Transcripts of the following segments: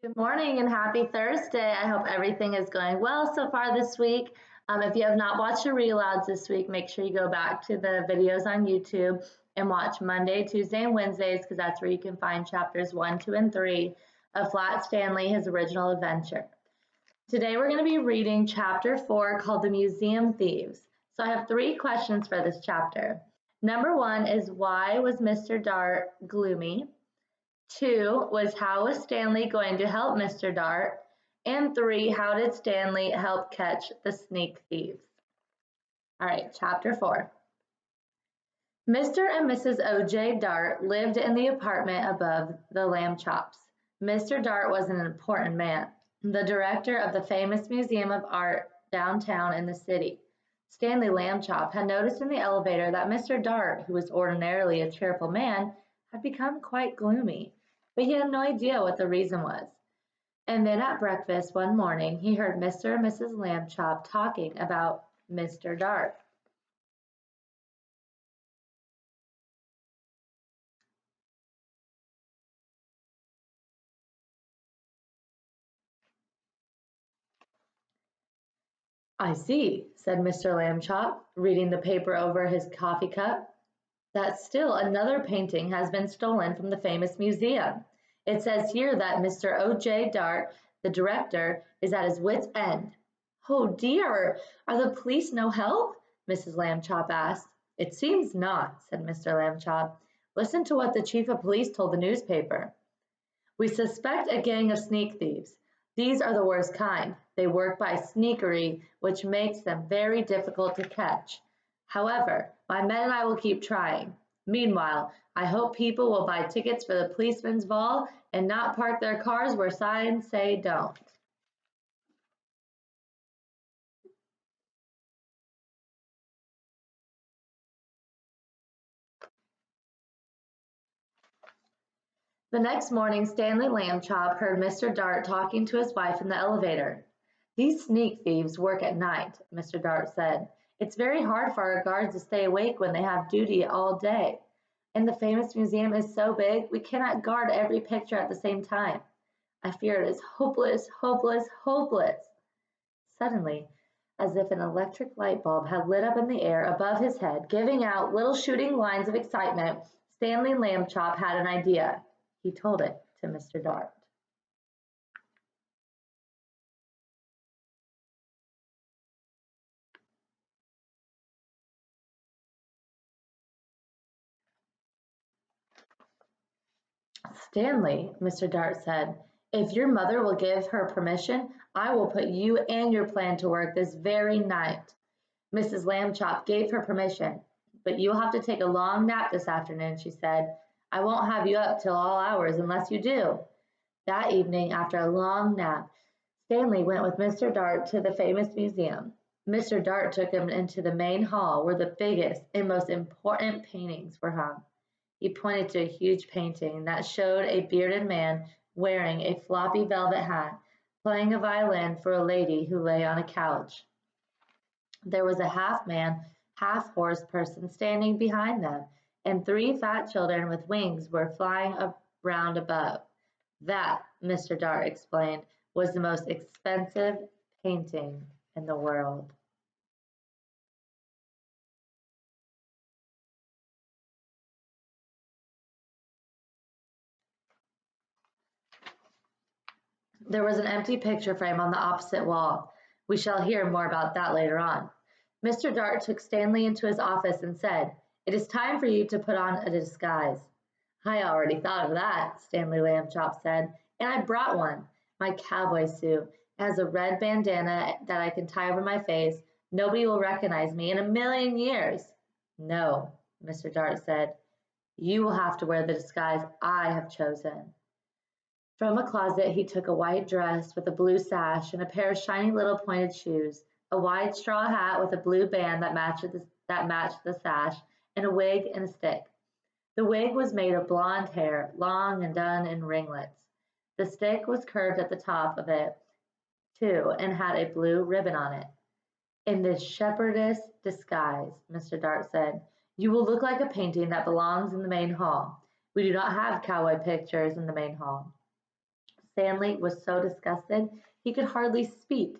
Good morning and happy Thursday. I hope everything is going well so far this week. If you have not watched the reloads this week, make sure you go back to the videos on YouTube and watch Monday, Tuesday, and Wednesdays because that's where you can find chapters 1, 2, and 3 of Flat Stanley, his original adventure. Today we're going to be reading chapter 4 called The Museum Thieves. So I have 3 questions for this chapter. Number 1 is why was Mr. Dart gloomy? 2 was how was Stanley going to help Mr. Dart? And 3, how did Stanley help catch the sneak thieves? All right, chapter 4. Mr. and Mrs. O.J. Dart lived in the apartment above the lamb chops. Mr. Dart was an important man, the director of the famous Museum of Art downtown in the city. Stanley Lambchop had noticed in the elevator that Mr. Dart, who was ordinarily a cheerful man, had become quite gloomy, but he had no idea what the reason was. And then at breakfast one morning, he heard Mr. and Mrs. Lambchop talking about Mr. Dart. I see, said Mr. Lambchop, reading the paper over his coffee cup, that still another painting has been stolen from the famous museum. It says here that Mr. O.J. Dart, the director, is at his wit's end. Oh dear, are the police no help? Mrs. Lambchop asked. It seems not, said Mr. Lambchop. Listen to what the chief of police told the newspaper. We suspect a gang of sneak thieves. These are the worst kind. They work by sneakery, which makes them very difficult to catch. However, my men and I will keep trying. Meanwhile, I hope people will buy tickets for the policeman's ball and not park their cars where signs say don't. The next morning, Stanley Lambchop heard Mr. Dart talking to his wife in the elevator. These sneak thieves work at night, Mr. Dart said. It's very hard for our guards to stay awake when they have duty all day. And the famous museum is so big, we cannot guard every picture at the same time. I fear it is hopeless, hopeless, hopeless. Suddenly, as if an electric light bulb had lit up in the air above his head, giving out little shooting lines of excitement, Stanley Lambchop had an idea. He told it to Mr. Dart. Stanley, Mr. Dart said, if your mother will give her permission, I will put you and your plan to work this very night. Mrs. Lambchop gave her permission, but you will have to take a long nap this afternoon, she said. I won't have you up till all hours unless you do. That evening, after a long nap, Stanley went with Mr. Dart to the famous museum. Mr. Dart took him into the main hall where the biggest and most important paintings were hung. He pointed to a huge painting that showed a bearded man wearing a floppy velvet hat, playing a violin for a lady who lay on a couch. There was a half-man, half-horse person standing behind them, and 3 fat children with wings were flying around above. That, Mr. Dart explained, was the most expensive painting in the world. There was an empty picture frame on the opposite wall. We shall hear more about that later on. Mr. Dart took Stanley into his office and said, It is time for you to put on a disguise. I already thought of that, Stanley Lambchop said, and I brought one. My cowboy suit. It has a red bandana that I can tie over my face. Nobody will recognize me in a million years. No, Mr. Dart said. You will have to wear the disguise I have chosen. From a closet he took a white dress with a blue sash and a pair of shiny little pointed shoes, a wide straw hat with a blue band that matched the sash, and a wig and a stick. The wig was made of blonde hair, long and done in ringlets. The stick was curved at the top of it, too, and had a blue ribbon on it. In this shepherdess disguise, Mr. Dart said, you will look like a painting that belongs in the main hall. We do not have cowboy pictures in the main hall. Stanley was so disgusted he could hardly speak.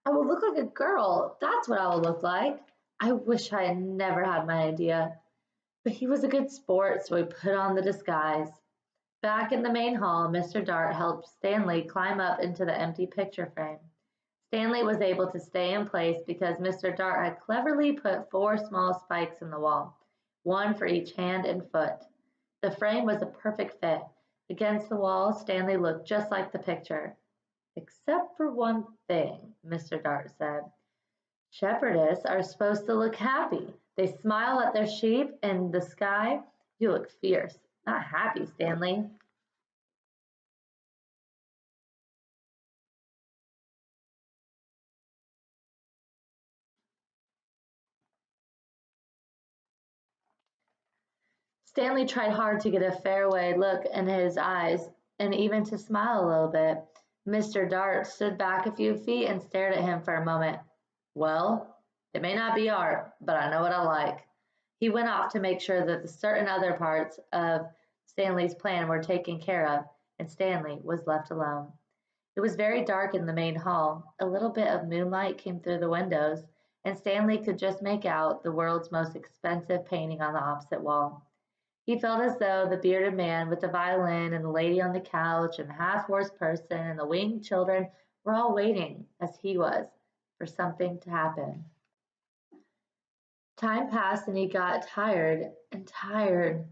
I will look like a girl. That's what I will look like. I wish I had never had my idea. But he was a good sport, so he put on the disguise. Back in the main hall, Mr. Dart helped Stanley climb up into the empty picture frame. Stanley was able to stay in place because Mr. Dart had cleverly put 4 small spikes in the wall, one for each hand and foot. The frame was a perfect fit. Against the wall, Stanley looked just like the picture. Except for one thing, Mr. Dart said. Shepherdess are supposed to look happy. They smile at their sheep in the sky. You look fierce, not happy, Stanley. Stanley tried hard to get a faraway look in his eyes and even to smile a little bit. Mr. Dart stood back a few feet and stared at him for a moment. Well, it may not be art, but I know what I like. He went off to make sure that the certain other parts of Stanley's plan were taken care of, and Stanley was left alone. It was very dark in the main hall. A little bit of moonlight came through the windows, and Stanley could just make out the world's most expensive painting on the opposite wall. He felt as though the bearded man with the violin and the lady on the couch and the half-horse person and the winged children were all waiting, as he was, for something to happen. Time passed and he got tired and tired.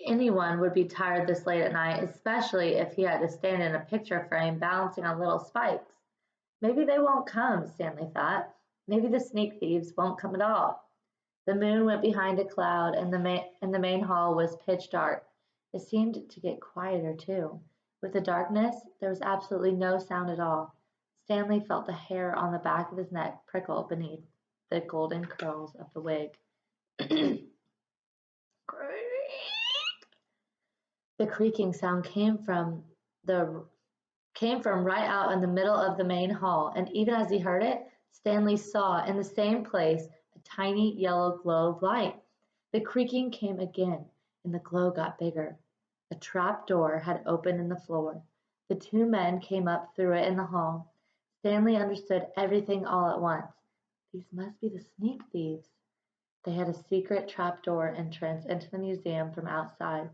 Anyone would be tired this late at night, especially if he had to stand in a picture frame balancing on little spikes. Maybe they won't come, Stanley thought. Maybe the sneak thieves won't come at all. The moon went behind a cloud, and the main hall was pitch dark. It seemed to get quieter, too. With the darkness, there was absolutely no sound at all. Stanley felt the hair on the back of his neck prickle beneath the golden curls of the wig. The creaking sound came from right out in the middle of the main hall, and even as he heard it, Stanley saw in the same place a tiny yellow glow of light. The creaking came again, and the glow got bigger. A trap door had opened in the floor. The 2 men came up through it in the hall. Stanley understood everything all at once. These must be the sneak thieves. They had a secret trapdoor entrance into the museum from outside.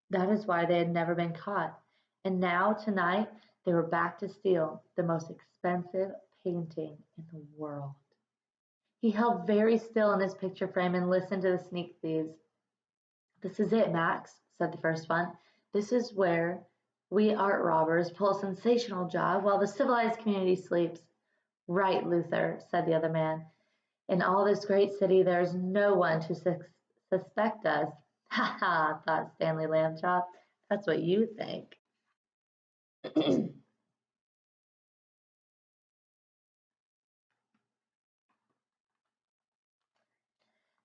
That is why they had never been caught. And now, tonight, they were back to steal the most expensive painting in the world. He held very still in his picture frame and listened to the sneak thieves. This is it, Max, said the first one. This is where we art robbers pull a sensational job while the civilized community sleeps. Right, Luther, said the other man. In all this great city, there is no one to suspect us. Ha ha, thought Stanley Lambchop. That's what you think.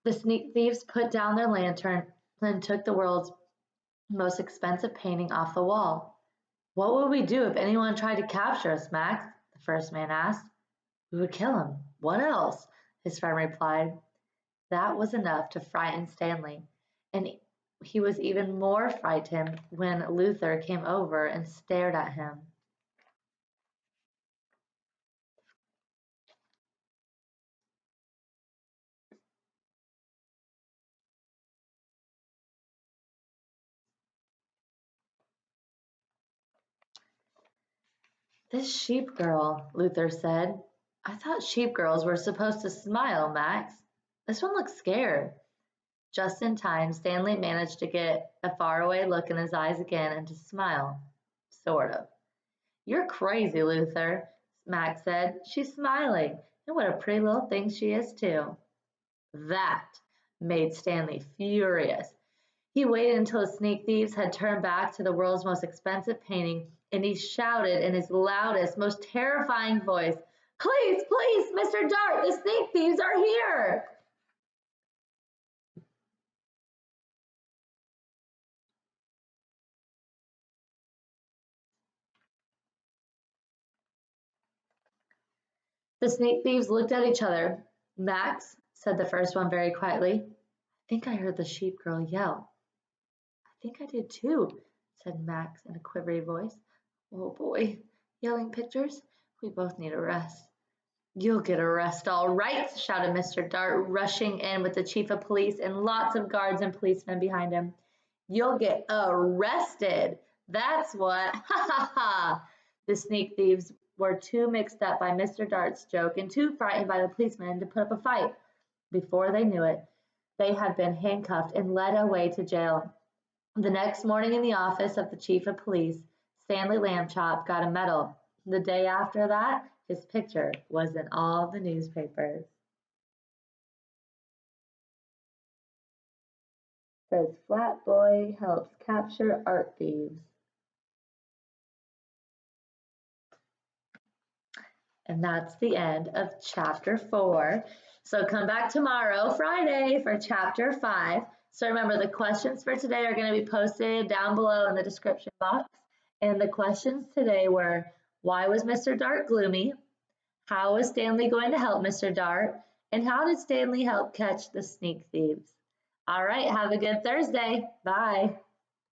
The sneak thieves put down their lantern and took the world's most expensive painting off the wall. What would we do if anyone tried to capture us, Max? The first man asked. We would kill him. What else? His friend replied. That was enough to frighten Stanley, and he was even more frightened when Luther came over and stared at him. This sheep girl, Luther said. I thought sheep girls were supposed to smile, Max. This one looks scared. Just in time, Stanley managed to get a faraway look in his eyes again and to smile. Sort of. You're crazy, Luther, Max said. She's smiling, and what a pretty little thing she is, too. That made Stanley furious. He waited until the sneak thieves had turned back to the world's most expensive painting, and he shouted in his loudest, most terrifying voice, Please, please, Mr. Dart, the sneak thieves are here! The sneak thieves looked at each other. Max, said the first one very quietly, I think I heard the sheep girl yell. I think I did too, said Max in a quivery voice. Oh boy, yelling pictures? We both need a rest. You'll get a rest, all right, shouted Mr. Dart, rushing in with the chief of police and lots of guards and policemen behind him. You'll get arrested. That's what. Ha ha ha. The sneak thieves were too mixed up by Mr. Dart's joke and too frightened by the policemen to put up a fight. Before they knew it, they had been handcuffed and led away to jail. The next morning in the office of the chief of police, Stanley Lambchop got a medal. The day after that, his picture was in all the newspapers. Says Flat Boy helps capture art thieves. And that's the end of chapter 4. So come back tomorrow, Friday, for chapter 5. So remember, the questions for today are going to be posted down below in the description box. And the questions today were, why was Mr. Dart gloomy? How was Stanley going to help Mr. Dart? And how did Stanley help catch the sneak thieves? All right, have a good Thursday. Bye.